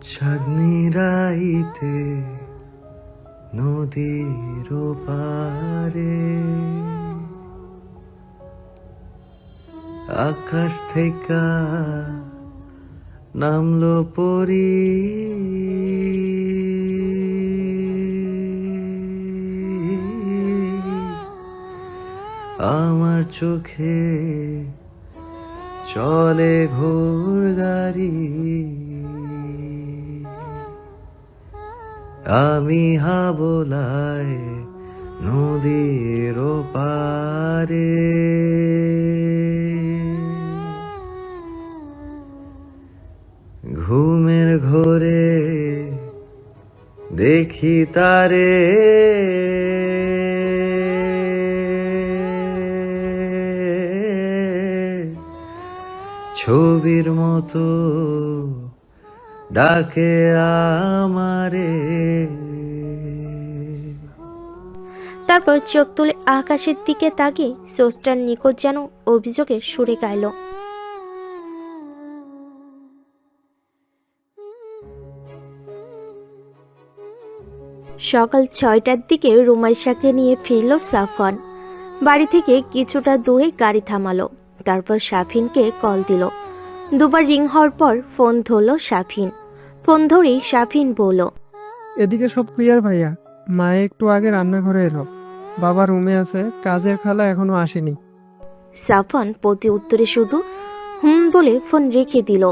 চাঁদনি রাইতে নদীর পারে আকাশ থেকে নামলো পরি আমার চোখে চলে ঘোর গাড়ি আমি হাবলায় নদীর পারে ঘুমের ঘোরে দেখি তারে ছবির মতো ডাকে আমারে। তারপর চোখ তুলে আকাশের দিকে তাকিয়ে সোস্টার নিখোঁজ যেন অভিযোগের সুরে গাইল। সকাল 6টার দিকে রুমাইশাকে নিয়ে ফিরল সাফওয়ান। বাড়ি থেকে কিছুটা দূরে গাড়ি থামালো, তারপর শাফিনকে কল দিল। দুবার রিং হওয়ার পর ফোন ধরল শাফিন। ফোন ধরেই শাফিন বলল, এদিকে সব ক্লিয়ার ভাইয়া। মায়ে একটু আগে রান্নাঘরে এলো, বাবা রুমে আছে, কাজের খালা এখনো আসেনি। সাফওয়ান প্রতি উত্তরে শুধু বলে ফোন রেখে দিল।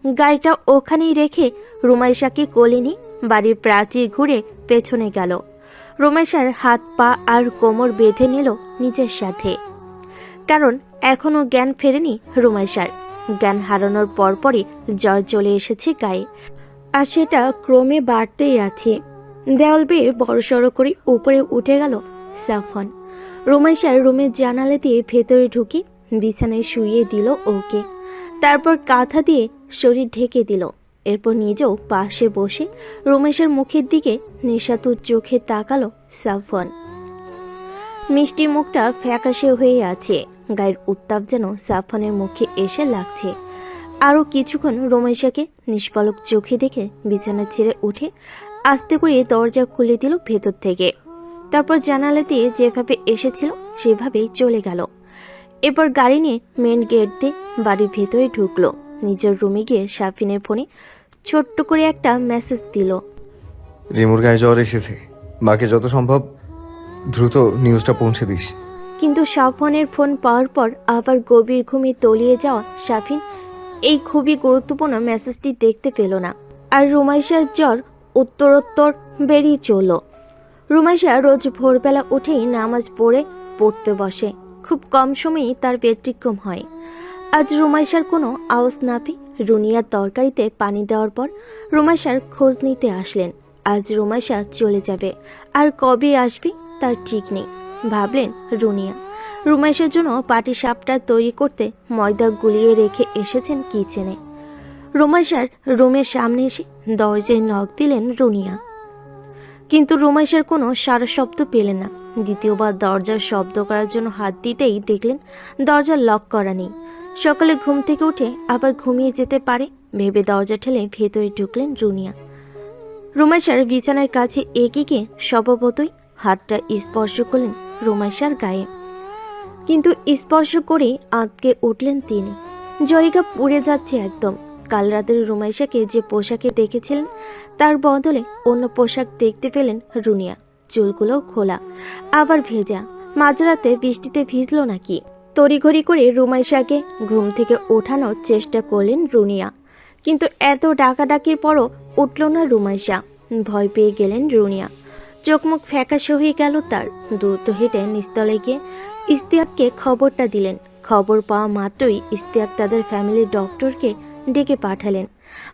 গাড়িটা ওখানেই রেখে রুমাইশাকে কোলে নিয়ে বাড়ির প্রাচীর ঘুরে পেছনে গেল। রুমাইশার হাত পা আর কোমর বেঁধে নিল নিজের সাথে, কারণ এখনো জ্ঞান ফেরেনি রুমাইশার। জ্ঞান হারানোর পরপরই জ্বর চলে এসেছে গায়ে, আর সেটা ক্রমে বাড়তেই আছে। দেওয়াল বেয়ে বড়সড় করে উপরে উঠে গেল সাফওয়ান। রুমাইশার রুমের জানালা দিয়ে ভেতরে ঢুকে বিছানায় শুইয়ে দিল ওকে, তারপর কাঁথা দিয়ে শরীর ঢেকে দিল। এরপর নিজেও পাশে বসে রুমাইশার মুখের দিকে নিশাতুর চোখে তাকালো সাফওয়ান। মিষ্টি মুখটা ফ্যাকাশে হয়ে আছে, গায়ের উত্তাপ যেন সাফওয়ানের মুখে এসে লাগছে। আরও কিছুক্ষণ রুমাইশাকে নিষ্পলক চোখে দেখে বিছানা ছেড়ে উঠে আস্তে করে দরজা খুলে দিল ভেতর থেকে। তারপর জানালা দিয়ে যেভাবে এসেছিল সেভাবেই চলে গেল। এরপর গাড়ি নিয়ে মেন গেট দিয়ে বাড়ির ভেতরে ঢুকলো। নিজের রুমে গিয়ে শাফিনের ফোনে ছোট্ট করে একটা মেসেজ দিল। রিমুর গায়ে জ্বর এসেছে, বাকি যত সম্ভব দ্রুত নিউজটা পৌঁছে দিস। কিন্তু সাফওয়ানের ফোন পাওয়ার পর আবার গভীর ঘুমে তলিয়ে যাওয়া শাফিন এই খুবই গুরুত্বপূর্ণ মেসেজটি দেখতে পেল না। আর রুমাইশার জ্বর উত্তরোত্তর বেরিয়ে চলল। রুমাইশা রোজ ভোরবেলা উঠেই নামাজ পড়তে বসে। খুব কম সময়ই তার ব্যতিক্রম হয়। আজ রুমাইশার কোনো আওয়াজ না পেয়ে রুনিয়ার তরকারিতে পানি দেওয়ার পর রুমাইশার খোঁজ নিতে আসলেন। আজ রুমাইশা চলে যাবে, আর কবে আসবে তার ঠিক নেই, ভাবলেন রুনিয়া। রুমাইশার জন্য পাটিসাপটা তৈরি করতে ময়দা গুলিয়ে রেখে এসেছেন কিচেনে। রুমাইশার রুমের সামনে এসে দরজায় নক দিলেন রুনিয়া, কিন্তু রুমাইশার কোনো সারা শব্দ পেলেন না। দ্বিতীয়বার দরজার শব্দ করার জন্য হাত দিতেই দেখলেন দরজা লক করা নেই। সকালে ঘুম থেকে উঠে আবার ঘুমিয়ে যেতে পারে ভেবে দরজা ঠেলে ভেতরে ঢুকলেন রুনিয়া। রুমাইশার বিছানার কাছে এগিয়ে গিয়ে স্বভাবতই হাতটা স্পর্শ করলেন রুমাইশার গায়ে, কিন্তু স্পর্শ করেই আঁতকে উঠলেন তিনি। জরিকা পুড়ে যাচ্ছে একদম। কাল রাতের রুমাইশাকে যে পোশাকে দেখেছিলেন তার বদলে অন্য পোশাক দেখতে পেলেন রুনিয়া। চুলগুলো খোলা, আবার ভেজা। মাঝরাতে বৃষ্টিতে ভিজল নাকি। তড়িঘড়ি করে রুমাইশাকে ঘুম থেকে ওঠানোর চেষ্টা করলেন রুনিয়া, কিন্তু এত ডাকাডাকির পরও উঠল না রুমাইশা। ভয় পেয়ে গেলেন রুনিয়া। চোখ মুখ ফ্যাকাশে হয়ে গেল তার। দ্রুত হেঁটে নিচতলায় গিয়ে ইস্তিয়াককে খবরটা দিলেন। খবর পাওয়া মাত্রই ইস্তিয়াক তাদের ফ্যামিলির ডক্টরকে ডেকে পাঠালেন।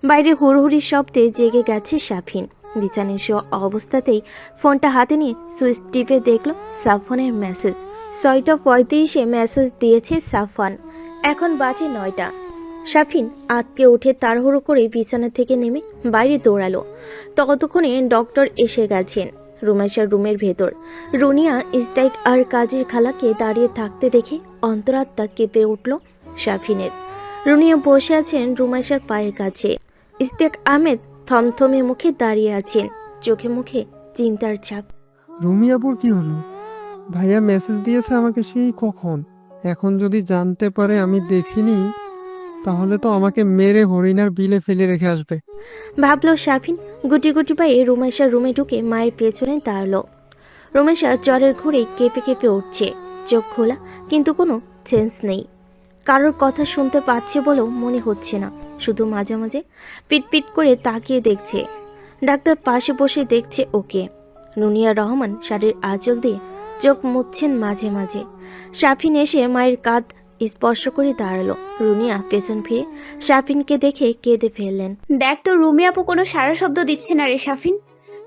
বাইরে হুড়হুড়ির শব্দে জেগে গেছে শাফিন। বিছানায় শোয়া অবস্থাতেই ফোনটা হাতে নিয়ে সুইচ টিপে দেখল সাফওয়ানের মেসেজ। 6:35-এ মেসেজ দিয়েছে সাফওয়ান। এখন বাজে 9টা। শাফিন আতকে উঠে তাড়াহুড়ো করে বিছানা থেকে নেমে বাইরে দৌড়ালো। ততক্ষণে ডক্টর এসে গেছেন। রুমাইশার রুমের ভেতর রুনিয়া, ইস্তাইক আর কাজের খালাকে দাঁড়িয়ে থাকতে দেখে অন্তরাত্মা কেঁপে উঠল শাফিনের। রুনিয়া বসে আছেন রুমাইশার পায়ের কাছে। ইস্তাক আহমেদ থমথমে মুখে দাঁড়িয়ে আছেন, চোখে মুখে চিন্তার ছাপ। রুমি আপুর কি হলো? ভাইয়া মেসেজ দিয়েছে আমাকে সেই কখন। এখন যদি জানতে পারে আমি দেখিনি, তাহলে তো আমাকে মেরে হরিণার বিলে ফেলে রেখে আসবে। ভাবল সাফিন। গুটি গুটি পায়ে রুমাইশার রুমে ঢুকে মায়ের পেছনে দাঁড়ালো। রুমাইশা জ্বরের ঘুরে কেঁপে কেঁপে উঠছে, চোখ খোলা কিন্তু কোনো সেন্স নেই। কারোর কথা শুনতে পাচ্ছে বলেও মনে হচ্ছে না, শুধু মাঝে মাঝে পিটপিট করে তাকিয়ে দেখছে। ডাক্তার পাশে বসে দেখছে ওকে। নুনিয়া রহমান শাড়ির আঁচল দিয়ে চোখ মুছছেন মাঝে মাঝে। সাফিন এসে মায়ের কাঁধ স্পর্শ করে দাঁড়ালো। রুনিয়া পেছন ফিরে সাফিনকে দেখে কেঁদে ফেললেন। দেখ তো, রুমি আপু কোনো সারা শব্দ দিচ্ছে না রে সাফিন।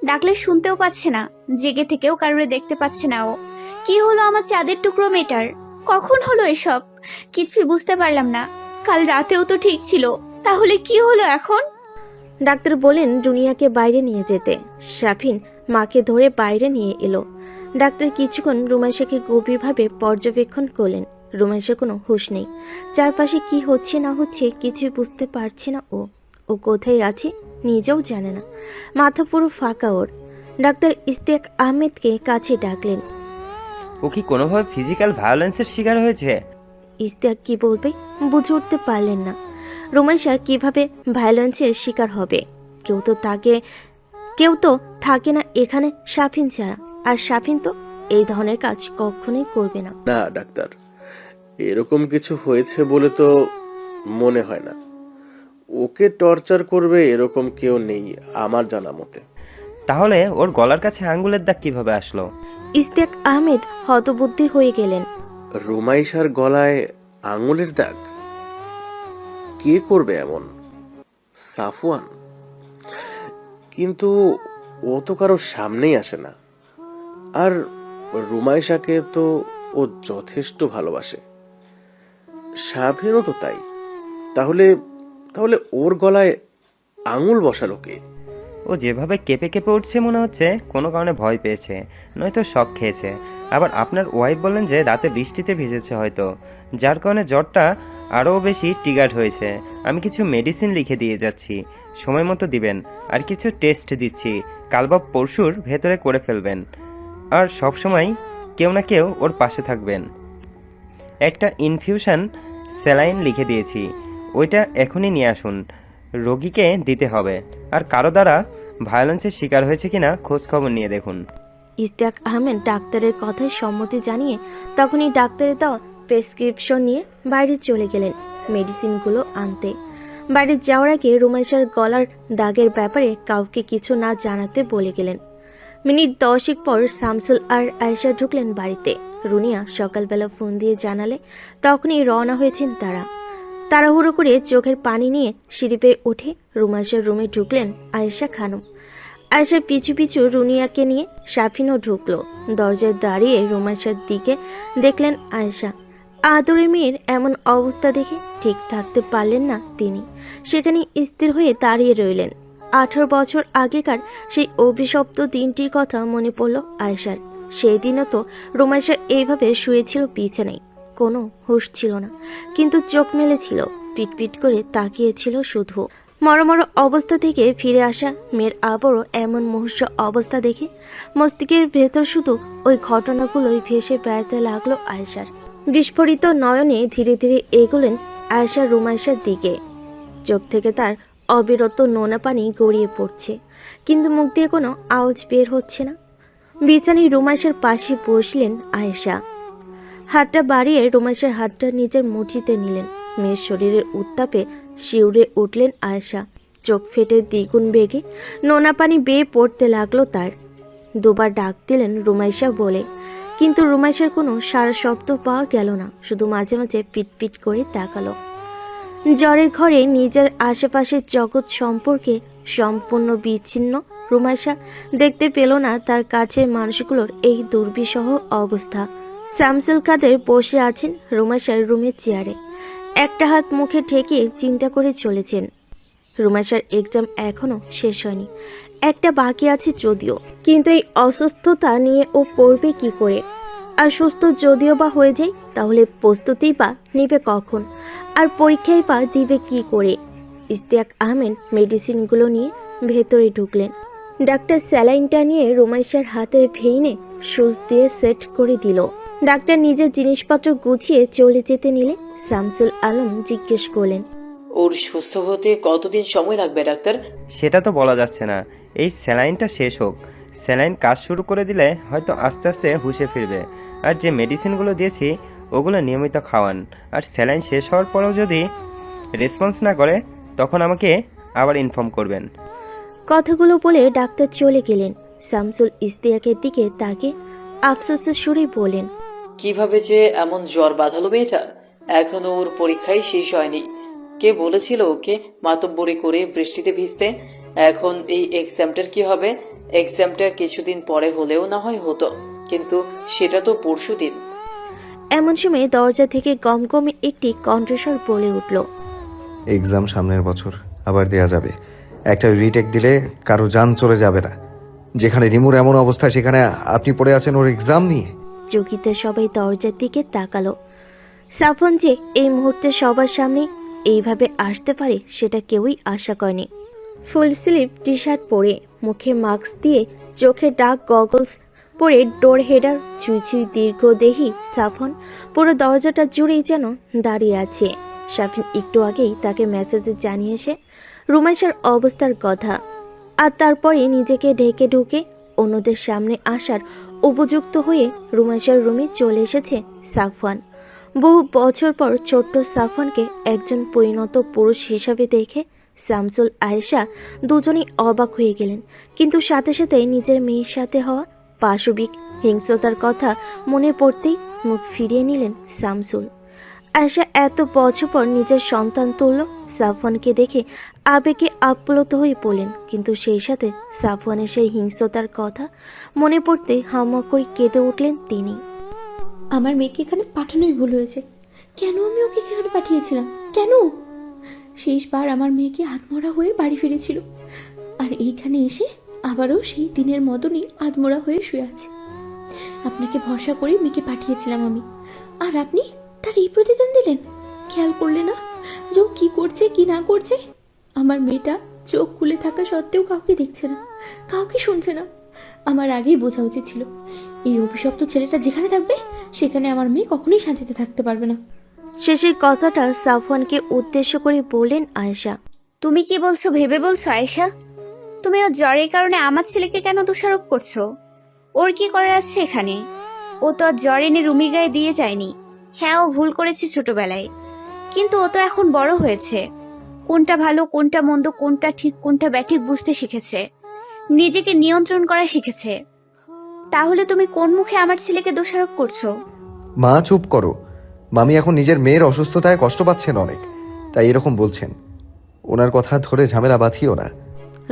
ডাকলে শুনতেও পাচ্ছে না, জেগে থেকেও কারোরে দেখতে পাচ্ছে না ও। কি হলো আমার চাঁদের টুকরো মেয়েটার? কখন হলো এসব? কিছুই বুঝতে পারলাম না। কাল রাতেও তো ঠিক ছিল, তাহলে কি হলো এখন? ডাক্তার বলেন রুনিয়াকে বাইরে নিয়ে যেতে। সাফিন মাকে ধরে বাইরে নিয়ে এলো। ডাক্তার কিছুক্ষণ রুমাইশাকে গভীরভাবে পর্যবেক্ষণ করলেন। রুমাইশা কোনো হুঁশ নেই, চারপাশে কি হচ্ছে না হচ্ছে কিছুই বুঝতে পারছে না ও কোথায় আছে নিজেও জানে না। মাথা পুরো ফাঁকা ওর। ডাক্তার ইশতিয়াক আহমেদকে কাছে ডাকলেন। ও কি কোনোভাবে ফিজিক্যাল ভায়োলেন্সের শিকার হয়েছে? ইশতিয়াক কি বলবে বুঝে উঠতে পারলেন না। রুমাইশা কিভাবে ভায়োলেন্সের শিকার হবে? কেউ তো থাকে না এখানে সাফিন ছাড়া, আর সাফিন তো এই ধরনের কাজ কখনোই করবে না। না ডাক্তার, এরকম কিছু হয়েছে বলে তো মনে হয় না। ওকে টর্চার করবে এরকম কেউ নেই আমার জানা মতে। তাহলে ওর গলার কাছে আঙ্গুলের দাগ কিভাবে আসলো? ইশতিয়াক আহমেদ হতবুদ্ধি হয়ে গেলেন। রুমাইশার গলায় আঙুলের দাগ? কে করবে এমন? সাফওয়ান? কিন্তু ও তো কারো সামনেই আসে না। আর রুমাইশাকে তো ও যথেষ্ট ভালোবাসে, সাফিনও তো তাই। তাহলে তাহলে ওর গলায় আঙুল বসালো কে? ও যেভাবে কেঁপে কেঁপে উঠছে মনে হচ্ছে কোনো কারণে ভয় পেয়েছে, নয়তো শক খেয়েছে। আবার আপনার ওয়াইফ বললেন যে রাতে বৃষ্টিতে ভিজেছে হয়তো, যার কারণে জ্বরটা আরও বেশি ট্রিগার্ড হয়েছে। আমি কিছু মেডিসিন লিখে দিয়ে যাচ্ছি, সময় মতো দিবেন। আর কিছু টেস্ট দিচ্ছি, কাল বা পরশুর ভেতরে করে ফেলবেন। আর সব সময় কেউ না কেউ ওর পাশে থাকবেন। একটা ইনফিউশন স্যালাইন লিখে দিয়েছি, ওইটা এখনই নিয়ে আসুন, রোগীকে দিতে হবে। আর কারো দ্বারা ভায়োলেন্সের শিকার হয়েছে কিনা খোঁজ খবর নিয়ে দেখুন। ইশতিয়াক আহমেদ ডাক্তারের কথায় সম্মতি জানিয়ে তখনই ডাক্তারের দেওয়া প্রেসক্রিপশন নিয়ে বাইরে চলে গেলেন মেডিসিনগুলো আনতে। বাইরে যাওয়ার আগে রুমাইশার গলার দাগের ব্যাপারে কাউকে কিছু না জানাতে বলে গেলেন। মিনিট 10 পর শামসুল আর আয়েশা ঢুকলেন বাড়িতে। রুনিয়া সকালবেলা ফোন দিয়ে জানালে তখনই রওনা হয়েছেন তারা। তাড়াহুড়ো করে চোখের পানি নিয়ে সিঁড়ি বেয়ে উঠে রুমাইশার রুমে ঢুকলেন আয়েশা খানম। আয়েশা পিছু পিছু রুনিয়াকে নিয়ে সাফিনও ঢুকলো। দরজায় দাঁড়িয়ে রুমাইশার দিকে দেখলেন আয়েশা। আদরে মেয়ের এমন অবস্থা দেখে ঠিক থাকতে পারলেন না তিনি। সেখানে স্থির হয়ে দাঁড়িয়ে রইলেন। 18 বছর আগেকার সেই অভিশপ্ত দিনটির কথা মনে পড়ল আয়েশার। সেই দিনও তো রুমাইশা এইভাবে শুয়েছিল বিছানায়, কোনো হুঁশ ছিল না, কিন্তু চোখ মেলেছিল, পিটপিট করে তাকিয়েছিল শুধু। মরমর অবস্থা থেকে ফিরে আসা মেয়ের আবারও এমন মুহূর্ত অবস্থা দেখে মস্তিষ্কের ভেতর শুধু ওই ঘটনাগুলোই ভেসে বেড়াতে লাগলো আয়েশার। বিস্ফোরিত নয়নে ধীরে ধীরে এগোলেন আয়েশা রুমাইশার দিকে। চোখ থেকে তার অবিরত নোনা পানি গড়িয়ে পড়ছে, কিন্তু মুখ দিয়ে কোনো আওয়াজ বের হচ্ছে না। বিছানায় রুমাইশার পাশে বসলেন আয়েশা। হাতটা বাড়িয়ে রুমাইশার হাতটা নিজের মুঠিতে নিলেন। মেয়ের শরীরের উত্তাপে শিউরে উঠলেন আয়েশা। চোখ ফেটে দ্বিগুণ বেগে নোনা পানি বেয়ে পড়তে লাগলো তার। দুবার ডাক দিলেন রুমাইশা বলে, কিন্তু রুমাইশার কোনো সারা শব্দ পাওয়া গেল না, শুধু মাঝে মাঝে পিটপিট করে তাকালো। জ্বরের ঘরে নিজের আশেপাশের জগৎ সম্পর্কে সম্পূর্ণ বিচ্ছিন্ন রুমাইশা দেখতে পেল না তার কাছের মানুষগুলোর এই দুর্বিষহ অবস্থা। শামসুল কাদের বসে আছেন রুমাইশার রুমের চেয়ারে, একটা হাত মুখে ঠেকিয়ে চিন্তা করে চলেছেন। রুমাইশার এক্সাম এখনো শেষ হয়নি, একটা বাকি আছে যদিও, কিন্তু এই অসুস্থতা নিয়ে ও পড়বে কি করে? আর সুস্থ যদিও বা হয়ে যায়, তাহলে প্রস্তুতি বা নিবে কখন? আর পরীক্ষায় বা দিবে কি করে? ইশতিয়াক আহমেদ মেডিসিনগুলো নিয়ে ভেতরে ঢুকলেন। ডাক্তার স্যালাইনটা নিয়ে রুমাইশার হাতের ভেইনে সুচ দিয়ে সেট করে দিল। ডাক্তার নিজের জিনিসপত্র গুছিয়ে চলে যেতে নিলে শামসুল আলম জিজ্ঞেস করলেন, ওর সুস্থ হতে কতদিন সময় লাগবে ডাক্তার? সেটা তো বলা যাচ্ছে না। এই স্যালাইনটা শেষ হোক। স্যালাইন কাজ শুরু করে দিলে হয়তো আস্তে আস্তে হুঁশে ফিরবে। আর যে মেডিসিনগুলো দিয়েছি ওগুলো নিয়মিত খাওয়ান। আর স্যালাইন শেষ হওয়ার পরেও যদি রেসপন্স না করে তখন আমাকে আবার ইনফর্ম করবেন। কথাগুলো বলে ডাক্তার চলে গেলেন। শামসুল ইশতিয়াকের দিকে তাকে আফসোসের সুরে বলেন, কিভাবে যে এমন জ্বর বাঁধালো মেয়েটা? এখনো ওর পরীক্ষাই শেষ হয়নি। কে বলেছিল ওকে মাতব্বরি করে বৃষ্টিতে ভিজতে? এখন এই এক্সামটার কি হবে? এক্সামটা কিছুদিন পরে হলেও না হয় হতো, কিন্তু সেটা তো পরশুদিন। এমন সময় দরজা থেকে গমগমে একটি কণ্ঠস্বর বলে উঠল, এক্সাম সামনের বছর আবার দেয়া যাবে। একটা রিটেক দিলে কারো জান চলে যাবে না। যেখানে রিমুর এমন অবস্থা সেখানে আপনি পড়ে আছেন ওর এক্সাম নিয়ে। চকিতে সবাই দরজার দিকে তাকালো। সাফন যে এই মুহূর্তে সবার সামনে এইভাবে আসতে পারে সেটা কেউই আশা করেনি। ফুল স্লিভ টি শার্ট পরে, মুখে মাস্ক দিয়ে, চোখে ডার্ক গগলস পরে ডোর হেডার ছুঁই ছুঁই দীর্ঘদেহী সাফন পুরো দরজাটা জুড়েই যেন দাঁড়িয়ে আছে। সাফিন একটু আগেই তাকে মেসেজে জানিয়েছে রুমাইশার অবস্থার কথা, আর তারপরে নিজেকে ঢেকে ঢুকে অন্যদের সামনে আসার উপযুক্ত হয়ে রুমাইশার রুমে চলে এসেছে সাফওয়ান। বহু বছর পর ছোট্ট সাফওয়ানকে একজন পরিণত পুরুষ হিসাবে দেখে শামসুল আয়েশা দুজনেই অবাক হয়ে গেলেন। কিন্তু সাথে সাথে নিজের মেয়ের সাথে হওয়া পাশবিক হিংস্রতার কথা মনে পড়তেই মুখ ফিরিয়ে নিলেন শামসুল। আয়েশা এত বছর পর নিজের সন্তান তুল্য সাফওয়ানকে দেখে আবেগে আপ্লুত হয়ে পড়লেন, কিন্তু সেই সাথে সাফওয়ানের সেই হিংস্রতার কথা মনে পড়তে হামা করে কেঁদে উঠলেন তিনি। আমার মেয়েকে এখানে পাঠানোই ভুল হয়েছে। কেন আমি ওকে এখানে পাঠিয়েছিলাম? কেন? শেষবার আমার মেয়েকে আধমরা হয়ে বাড়ি ফিরেছিল, আর এইখানে এসে আবারও সেই দিনের মতনই আধমরা হয়ে শুয়ে আছে। আপনাকে ভরসা করে মেয়েকে পাঠিয়েছিলাম আমি, আর আপনি তার এই প্রতিদান দিলেন। খেয়াল করলে না যে ও কি করছে কি না করছে? আমার মেয়েটা চোখ খুলে থাকা সত্ত্বেও কাউকে দেখছে না, কাউকে শুনছে না। আমার আগেই বোঝা উচিত ছিল এই অভিশপ্ত ছেলেটা যেখানে থাকবে সেখানে আমার মেয়ে কখনোই শান্তিতে থাকতে পারবে না। শেষের কথাটা সাফওয়ানকে উদ্দেশ্য করে বললেন আয়েশা। তুমি কি বলছো ভেবে বলছো আয়েশা? তুমি ওর জ্বরের কারণে আমার ছেলেকে কেন দোষারোপ করছো? ওর কি করার আছে এখানে? ও তো আর জ্বর এনে রুমি গায়ে দিয়ে যায়নি। হ্যাঁ, ও ভুল করেছে ছোটবেলায়, কিন্তু ও তো এখন বড় হয়েছে। কোনটা ভালো কোনটা মন্দ, কোনটা ঠিক কোনটা ব্যাঠিক বুঝতে শিখেছে, নিজেকে নিয়ন্ত্রণ করা শিখেছে। তাহলে তুমি কোন মুখে আমার ছেলেকে দোষারোপ করছো? মা চুপ করো। মামি এখন নিজের মেয়ের অসুস্থতায় কষ্ট পাচ্ছেন অনেক, তাই এরকম বলছেন। ওনার কথা ধরে ঝামেলা বাঁধিও না।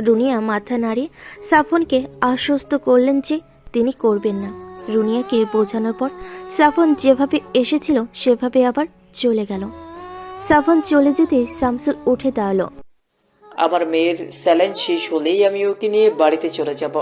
রুনিয়া মাথা নাড়িয়ে সাফনকে আশ্বস্ত করলেন যে তিনি করবেন না। রুনিয়াকে বোঝানোর পর সাফন যেভাবে এসেছিল সেভাবে আবার চলে গেল। সাফন চলে যেতে শামসুল উঠে দাঁড়ালো। আমার মেয়ের স্যালাইন শেষ হলেই আমি ওকে নিয়ে বাড়িতে চলে যাব।